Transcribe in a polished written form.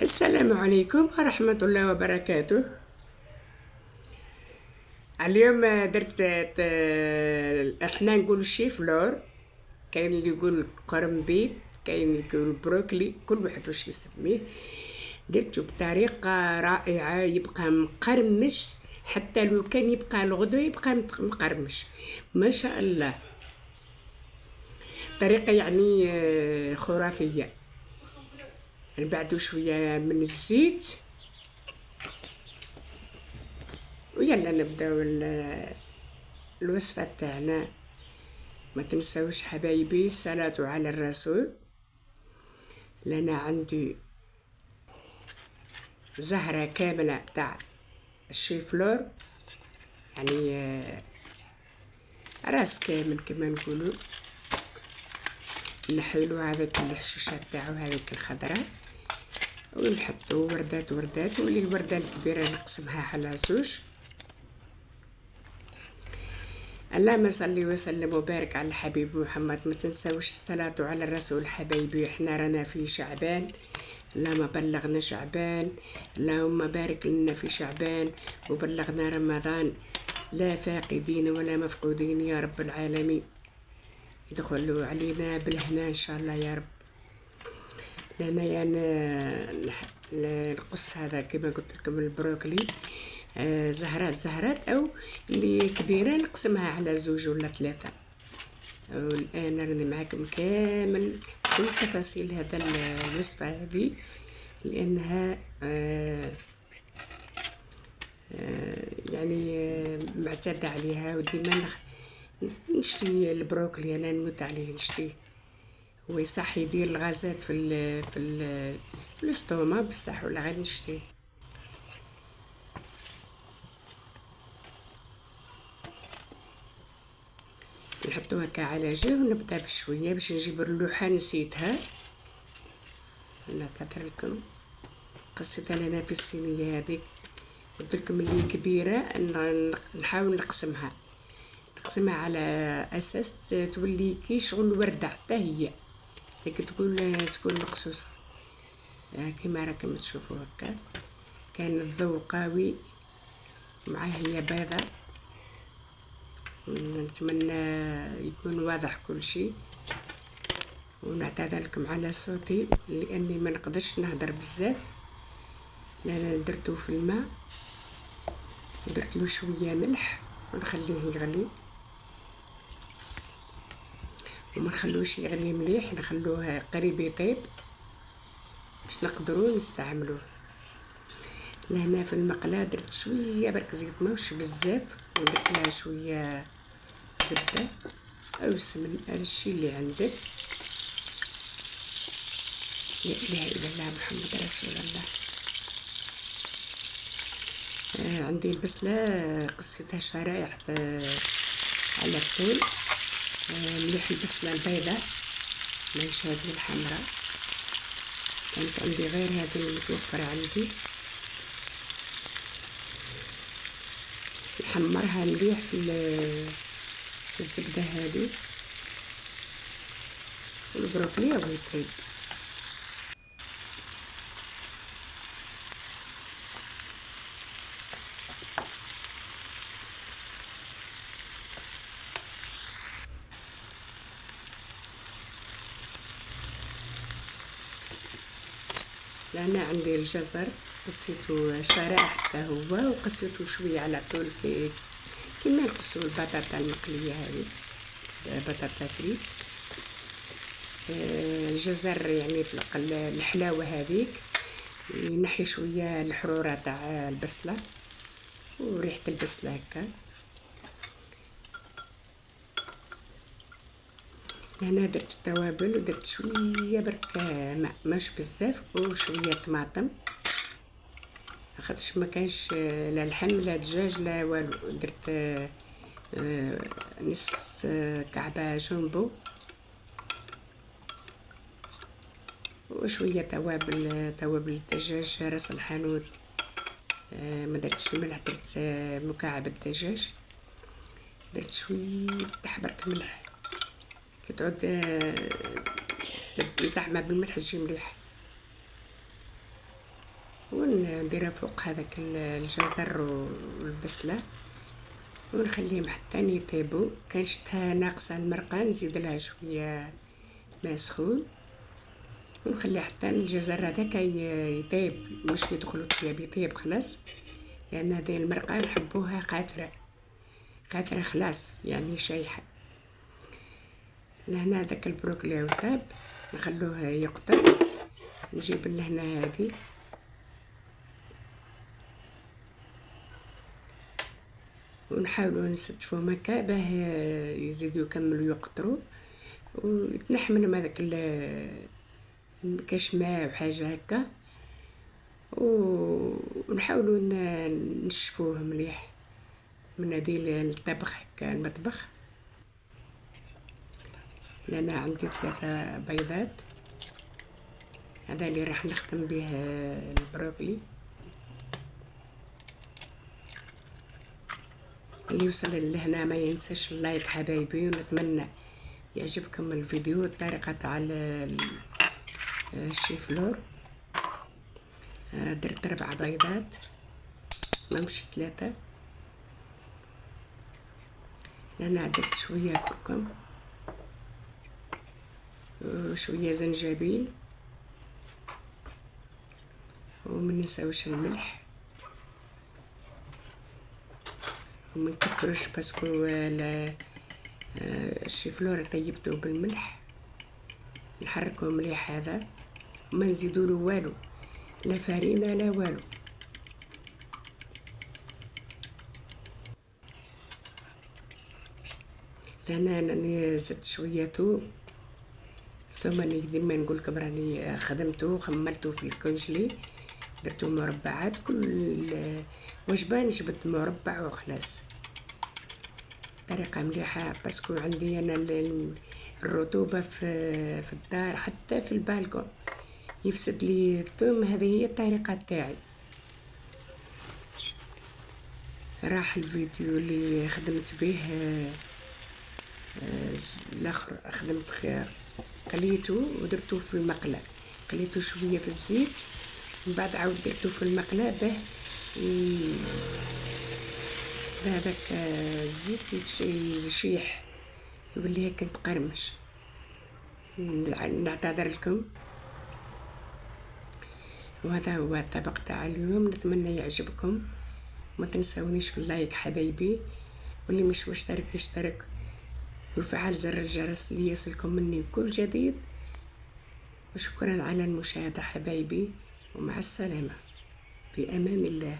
السلام عليكم ورحمة الله وبركاته. اليوم درت احنا نقول شي فلور، كاين اللي يقول قرنبيط، كاين اللي يقول بروكلي، كل واحد واش يسميه. درته بطريقة رائعة، يبقى مقرمش حتى لو كان يبقى الغدو يبقى مقرمش ما شاء الله. طريقة يعني خرافية. نبعدو شوية من الزيت ويلا نبداو الوصفة تاعنا. ما تنساوش حبايبي الصلاة على الرسول. لنا عندي زهرة كاملة تاع الشيفلور، يعني راس كامل كما نقولوا. نحيلو هذاك الحشيشة تاعو هذيك الخضراء، ونحطو وردات واللي الوردة الكبيرة نقسمها على زوج. اللهم صل وسلم وبارك على الحبيب محمد. ما تنساوش الصلاة على الرسول حبايبي. احنا رانا في شعبان، اللهم بلغنا شعبان، اللهم بارك لنا في شعبان وبلغنا رمضان، لا فاقدين ولا مفقودين يا رب العالمين. يدخلوا علينا بالهنا ان شاء الله يا رب. لأن يعني نقص هذا كما قلت لكم البروكلي، زهرات او اللي كبيره نقسمها على زوج ولا ثلاثه. والان راني معاكم كامل كل تفاصيل هذا الوصفه هذه، لانها يعني معتاده عليها. وديما نشتي البروكلي، انا نموت عليه نشتيه. هو صح يدير الغازات في الاستوما بصح، ولا غير نشتيه. نحطو هكا على جهه ونبدا بشويه باش نجيب اللوحه. نسيتها نعتذر لكم، قصيتها لنا في الصينيه هذيك. قلت لكم اللي كبيره نحاول نقسمها على اساس تولي كي شغل ورده حتى هي هيك تكون مقصوصه كما راكم تشوفوا هكا. كان الضوء قوي معاه هي بيضه. نتمنى يكون واضح كل شيء، ونعتذر لكم على صوتي لاني ما نقدرش نهضر بزاف، لان درتو في الماء ودرت له شويه ملح ونخليه يغلي، وما نخلوش يغلي مليح، نخلوه قريب يطيب باش نقدروا نستعملوه. لهنا في المقله درت شويه برك زيت ماهوش بزاف، ودرت لها شويه زبده او سمن، الشي اللي عندك. لا اله الا الله محمد رسول الله. عندي البسله قصيتها شرائح على الطول. مليح البسله البيضاء ماهيش هذه الحمراء، كانت عندي غير هذه المتوفره عندي. نحمرها مليح في الزبده هذه، والبروكلي هو يطيب. لأن عندي الجزر قصيته شرائح حتى هو، وقصيته شويه على طول كيما نقصو البطاطا المقليه هذه، بطاطا فريت. الجزر يعني يطلق الحلاوه هذيك، ينحي شويه الحروره تاع البصله وريحه البصله هكا. هنا درت التوابل ودرت شويه برك ماء ماش بزاف، وشويه طماطم خاطرش ما كانش لا لحم لا دجاج لا والو. درت نص كعبه جامبو، وشويه توابل الدجاج، راس الحانوت. ما درتش الملح، درت مكعب الدجاج. درت شويه برك ملح، كتعود يطعمها بالملح تجي مليح. ونديرها فوق هذاك الجزر والبسلة ونخليهم حتى يطيبوا. كان شفتها ناقصه المرقه نزيد لها شويه ماء سخون ونخلي حتى الجزر هذاك يطيب، مش يدخل الطياب، يطيب خلاص، لان هذه المرقه نحبوها قاثره قاثره خلاص يعني شايحه. لهنا هذاك البروكلي وطاب نخلوه يقطر. نجيب اللهنه هذه ونحاولوا نستفوا مكا باه يزيدوا يكملوا يقطروا ويتنح منهم هذاك كاش ماء وحاجه هكا، ونحاولوا نشفوه مليح من هذه الطبخ هكا المطبخ. لأنا عندي 3 بيضات، هذا اللي راح نخدم به البروكلي. اللي وصل لهنا ما ينساش اللايك حبايبي، ونتمنى يعجبكم الفيديو. الطريقه تاع الشيفلور درت 4 بيضات ما مش 3. لأنا درت شويه كركم وشويه زنجبيل ومننساوش الملح ومنكتروش باسكو الشيفلور طيبته بالملح. نحركوه مليح هذا وما نزيدولو والو، لا فرينه لا والو. لهنا راني زدت شويه ثوم راني ديما نقولكم راني خدمته خملته في الكونجلي، درتو مربعات، كل وجبه نجبد مربع وخلاص. طريقه مليحه باسكو عندي انا الرطوبه في الدار حتى في البالكون يفسد لي الثوم. هذه هي الطريقه تاعي. راح الفيديو اللي خدمت به الاخر خدمت قليته ودرتو في المقله، قليته شويه في الزيت من بعد عاود درتو في المقله باه هذاك الزيت يشيح يولي هكا مقرمش. نعتذر لكم. وهذا هو الطبق تاع اليوم، نتمنى يعجبكم. ما تنسونيش في اللايك حبايبي، واللي مش مشترك يشترك وفعل زر الجرس ليصلكم مني كل جديد. وشكرا على المشاهدة حبايبي، ومع السلامة في أمان الله.